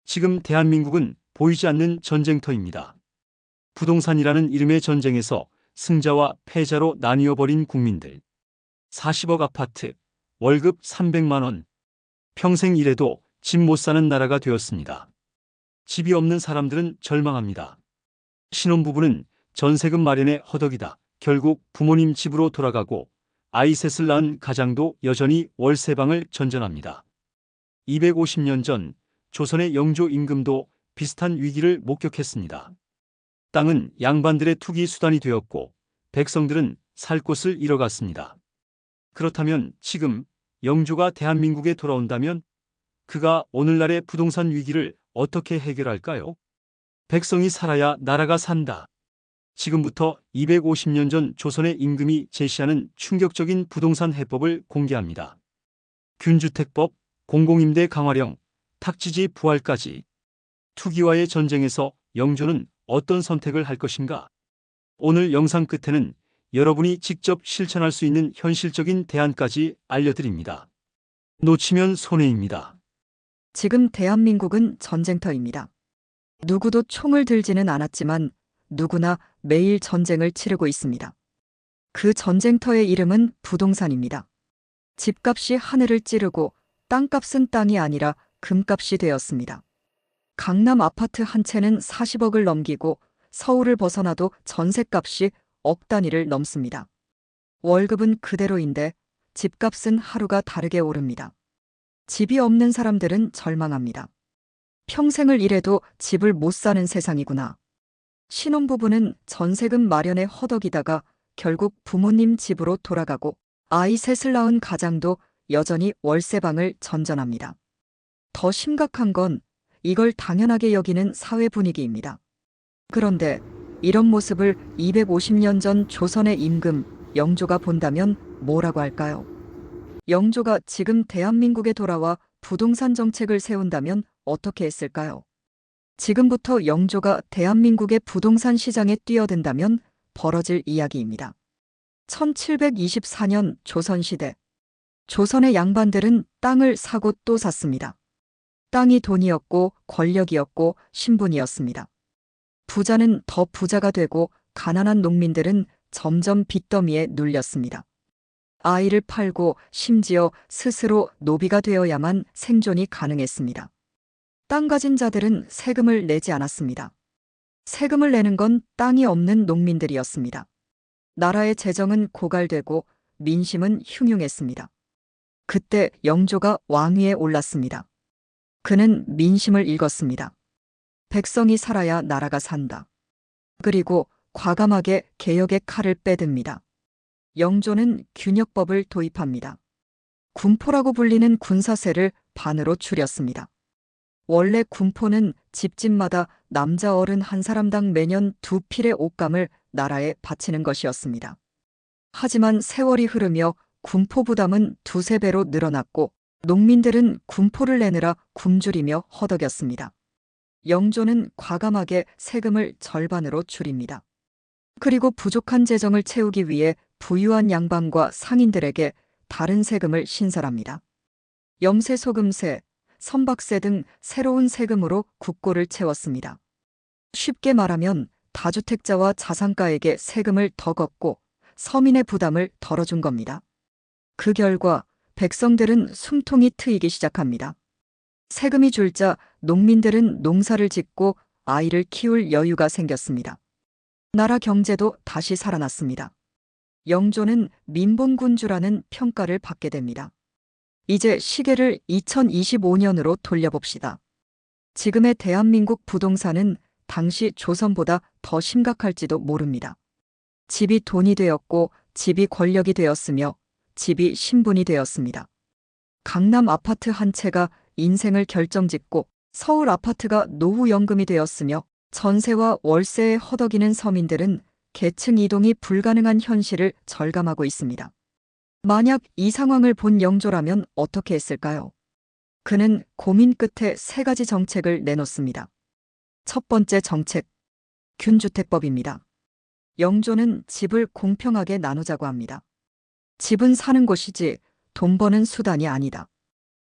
지금 대한민국은 보이지 않는 전쟁터입니다. 부동산이라는 이름의 전쟁에서 승자와 패자로 나뉘어 버린 국민들. 40억 아파트, 월급 300만 원. 평생 일해도 집 못 사는 나라가 되었습니다. 집이 없는 사람들은 절망합니다. 신혼부부는 전세금 마련에 허덕이다 결국 부모님 집으로 돌아가고 아이 셋을 낳은 가장도 여전히 월세방을 전전합니다. 250년 전 조선의 영조 임금도 비슷한 위기를 목격했습니다. 땅은 양반들의 투기 수단이 되었고 백성들은 살 곳을 잃어갔습니다. 그렇다면 지금 영조가 대한민국에 돌아온다면 그가 오늘날의 부동산 위기를 어떻게 해결할까요? 백성이 살아야 나라가 산다. 지금부터 250년 전 조선의 임금이 제시하는 충격적인 부동산 해법을 공개합니다. 균주택법, 공공임대 강화령, 탁지지 부활까지. 투기와의 전쟁에서 영조는 어떤 선택을 할 것인가? 오늘 영상 끝에는 여러분이 직접 실천할 수 있는 현실적인 대안까지 알려드립니다. 놓치면 손해입니다. 지금 대한민국은 전쟁터입니다. 누구도 총을 들지는 않았지만 누구나 매일 전쟁을 치르고 있습니다. 그 전쟁터의 이름은 부동산입니다. 집값이 하늘을 찌르고 땅값은 땅이 아니라 금값이 되었습니다. 강남 아파트 한 채는 40억을 넘기고 서울을 벗어나도 전셋값이 억 단위를 넘습니다. 월급은 그대로인데 집값은 하루가 다르게 오릅니다. 집이 없는 사람들은 절망합니다. 평생을 일해도 집을 못 사는 세상이구나. 신혼부부는 전세금 마련에 허덕이다가 결국 부모님 집으로 돌아가고 아이 셋을 낳은 가장도 여전히 월세방을 전전합니다. 더 심각한 건 이걸 당연하게 여기는 사회 분위기입니다. 그런데 이런 모습을 250년 전 조선의 임금 영조가 본다면 뭐라고 할까요? 영조가 지금 대한민국에 돌아와 부동산 정책을 세운다면 어떻게 했을까요? 지금부터 영조가 대한민국의 부동산 시장에 뛰어든다면 벌어질 이야기입니다. 1724년 조선시대. 조선의 양반들은 땅을 사고 또 샀습니다. 땅이 돈이었고 권력이었고 신분이었습니다. 부자는 더 부자가 되고 가난한 농민들은 점점 빚더미에 눌렸습니다. 아이를 팔고 심지어 스스로 노비가 되어야만 생존이 가능했습니다. 땅 가진 자들은 세금을 내지 않았습니다. 세금을 내는 건 땅이 없는 농민들이었습니다. 나라의 재정은 고갈되고 민심은 흉흉했습니다. 그때 영조가 왕위에 올랐습니다. 그는 민심을 읽었습니다. 백성이 살아야 나라가 산다. 그리고 과감하게 개혁의 칼을 빼듭니다. 영조는 균역법을 도입합니다. 군포라고 불리는 군사세를 반으로 줄였습니다. 원래 군포는 집집마다 남자 어른 한 사람당 매년 2필의 옷감을 나라에 바치는 것이었습니다. 하지만 세월이 흐르며 군포 부담은 두세 배로 늘어났고 농민들은 군포를 내느라 굶주리며 허덕였습니다. 영조는 과감하게 세금을 절반으로 줄입니다. 그리고 부족한 재정을 채우기 위해 부유한 양반과 상인들에게 다른 세금을 신설합니다. 염세, 소금세, 선박세 등 새로운 세금으로 국고를 채웠습니다. 쉽게 말하면 다주택자와 자산가에게 세금을 더 걷고 서민의 부담을 덜어준 겁니다. 그 결과 백성들은 숨통이 트이기 시작합니다. 세금이 줄자 농민들은 농사를 짓고 아이를 키울 여유가 생겼습니다. 나라 경제도 다시 살아났습니다. 영조는 민본군주라는 평가를 받게 됩니다. 이제 시계를 2025년으로 돌려봅시다. 지금의 대한민국 부동산은 당시 조선보다 더 심각할지도 모릅니다. 집이 돈이 되었고 집이 권력이 되었으며 집이 신분이 되었습니다. 강남 아파트 한 채가 인생을 결정짓고 서울 아파트가 노후연금이 되었으며 전세와 월세에 허덕이는 서민들은 계층 이동이 불가능한 현실을 절감하고 있습니다. 만약 이 상황을 본 영조라면 어떻게 했을까요? 그는 고민 끝에 세 가지 정책을 내놓습니다. 첫 번째 정책, 균주택법입니다. 영조는 집을 공평하게 나누자고 합니다. 집은 사는 곳이지 돈 버는 수단이 아니다.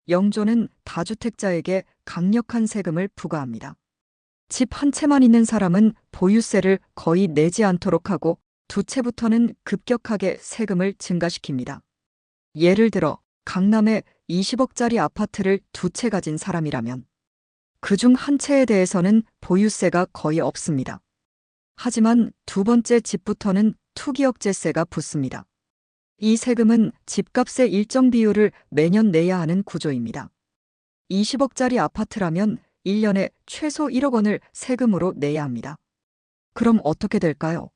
영조는 다주택자에게 강력한 세금을 부과합니다. 집 한 채만 있는 사람은 보유세를 거의 내지 않도록 하고 두 채부터는 급격하게 세금을 증가시킵니다. 예를 들어 강남에 20억짜리 아파트를 두 채 가진 사람이라면 그중 한 채에 대해서는 보유세가 거의 없습니다. 하지만 두 번째 집부터는 투기억제세가 붙습니다. 이 세금은 집값의 일정 비율을 매년 내야 하는 구조입니다. 20억짜리 아파트라면 1년에 최소 1억 원을 세금으로 내야 합니다. 그럼 어떻게 될까요?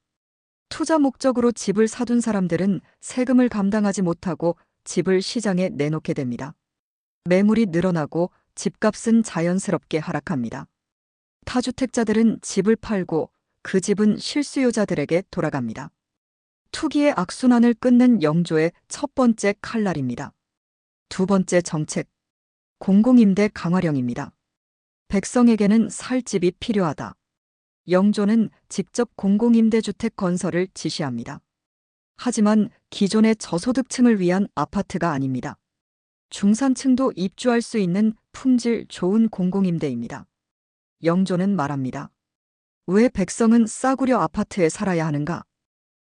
투자 목적으로 집을 사둔 사람들은 세금을 감당하지 못하고 집을 시장에 내놓게 됩니다. 매물이 늘어나고 집값은 자연스럽게 하락합니다. 다주택자들은 집을 팔고 그 집은 실수요자들에게 돌아갑니다. 투기의 악순환을 끊는 영조의 첫 번째 칼날입니다. 두 번째 정책, 공공임대 강화령입니다. 백성에게는 살 집이 필요하다. 영조는 직접 공공임대주택 건설을 지시합니다. 하지만 기존의 저소득층을 위한 아파트가 아닙니다. 중산층도 입주할 수 있는 품질 좋은 공공임대입니다. 영조는 말합니다. 왜 백성은 싸구려 아파트에 살아야 하는가?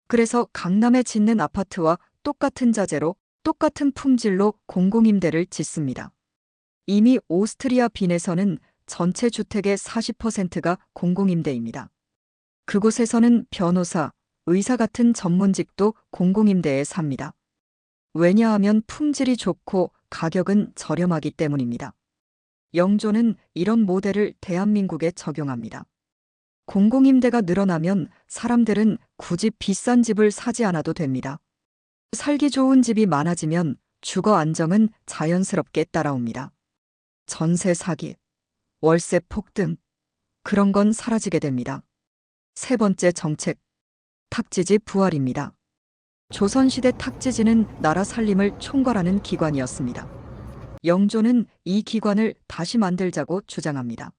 그래서 강남에 짓는 아파트와 똑같은 자재로 똑같은 품질로 공공임대를 짓습니다. 이미 오스트리아 빈에서는 전체 주택의 40%가 공공임대입니다. 그곳에서는 변호사, 의사 같은 전문직도 공공임대에 삽니다. 왜냐하면 품질이 좋고 가격은 저렴하기 때문입니다. 영조는 이런 모델을 대한민국에 적용합니다. 공공임대가 늘어나면 사람들은 굳이 비싼 집을 사지 않아도 됩니다. 살기 좋은 집이 많아지면 주거 안정은 자연스럽게 따라옵니다. 전세 사기, 월세 폭등, 그런 건 사라지게 됩니다. 세 번째 정책, 탁지지 부활입니다. 조선시대 탁지지는 나라 살림을 총괄하는 기관이었습니다. 영조는 이 기관을 다시 만들자고 주장합니다.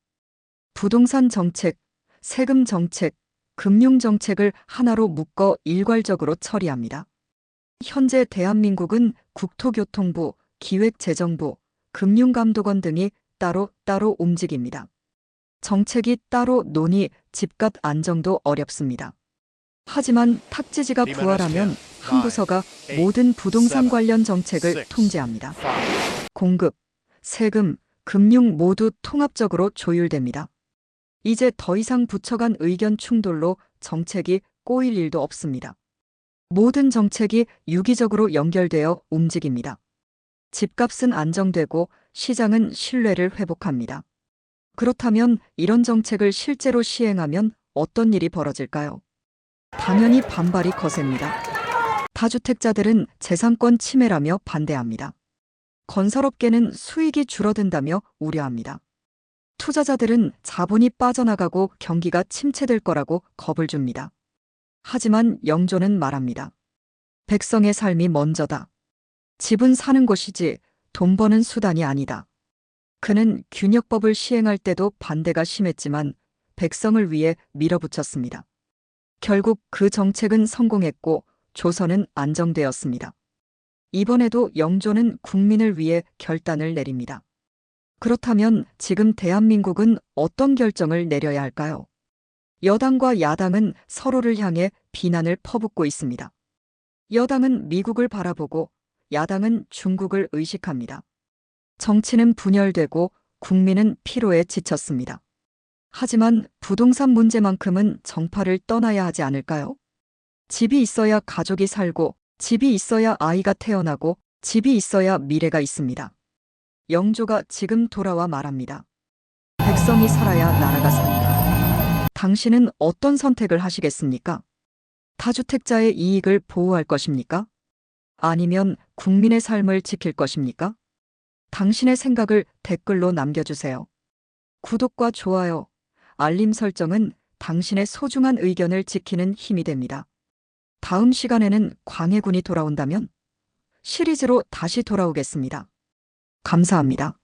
부동산 정책, 세금 정책, 금융 정책을 하나로 묶어 일괄적으로 처리합니다. 현재 대한민국은 국토교통부, 기획재정부, 금융감독원 등이 따로 움직입니다. 정책이 따로 논의, 집값 안정도 어렵습니다. 하지만 탁지지가 부활하면 한 부서가 모든 부동산 관련 정책을 통제합니다. 공급, 세금, 금융 모두 통합적으로 조율됩니다. 이제 더 이상 부처 간 의견 충돌로 정책이 꼬일 일도 없습니다. 모든 정책이 유기적으로 연결되어 움직입니다. 집값은 안정되고 시장은 신뢰를 회복합니다. 그렇다면 이런 정책을 실제로 시행하면 어떤 일이 벌어질까요? 당연히 반발이 거셉니다. 다주택자들은 재산권 침해라며 반대합니다. 건설업계는 수익이 줄어든다며 우려합니다. 투자자들은 자본이 빠져나가고 경기가 침체될 거라고 겁을 줍니다. 하지만 영조는 말합니다. 백성의 삶이 먼저다. 집은 사는 곳이지 돈 버는 수단이 아니다. 그는 균역법을 시행할 때도 반대가 심했지만 백성을 위해 밀어붙였습니다. 결국 그 정책은 성공했고 조선은 안정되었습니다. 이번에도 영조는 국민을 위해 결단을 내립니다. 그렇다면 지금 대한민국은 어떤 결정을 내려야 할까요? 여당과 야당은 서로를 향해 비난을 퍼붓고 있습니다. 여당은 미국을 바라보고 야당은 중국을 의식합니다. 정치는 분열되고 국민은 피로에 지쳤습니다. 하지만 부동산 문제만큼은 정파를 떠나야 하지 않을까요? 집이 있어야 가족이 살고, 집이 있어야 아이가 태어나고, 집이 있어야 미래가 있습니다. 영조가 지금 돌아와 말합니다. 백성이 살아야 나라가 산다. 당신은 어떤 선택을 하시겠습니까? 다주택자의 이익을 보호할 것입니까? 아니면 국민의 삶을 지킬 것입니까? 당신의 생각을 댓글로 남겨주세요. 구독과 좋아요, 알림 설정은 당신의 소중한 의견을 지키는 힘이 됩니다. 다음 시간에는 광해군이 돌아온다면 시리즈로 다시 돌아오겠습니다. 감사합니다.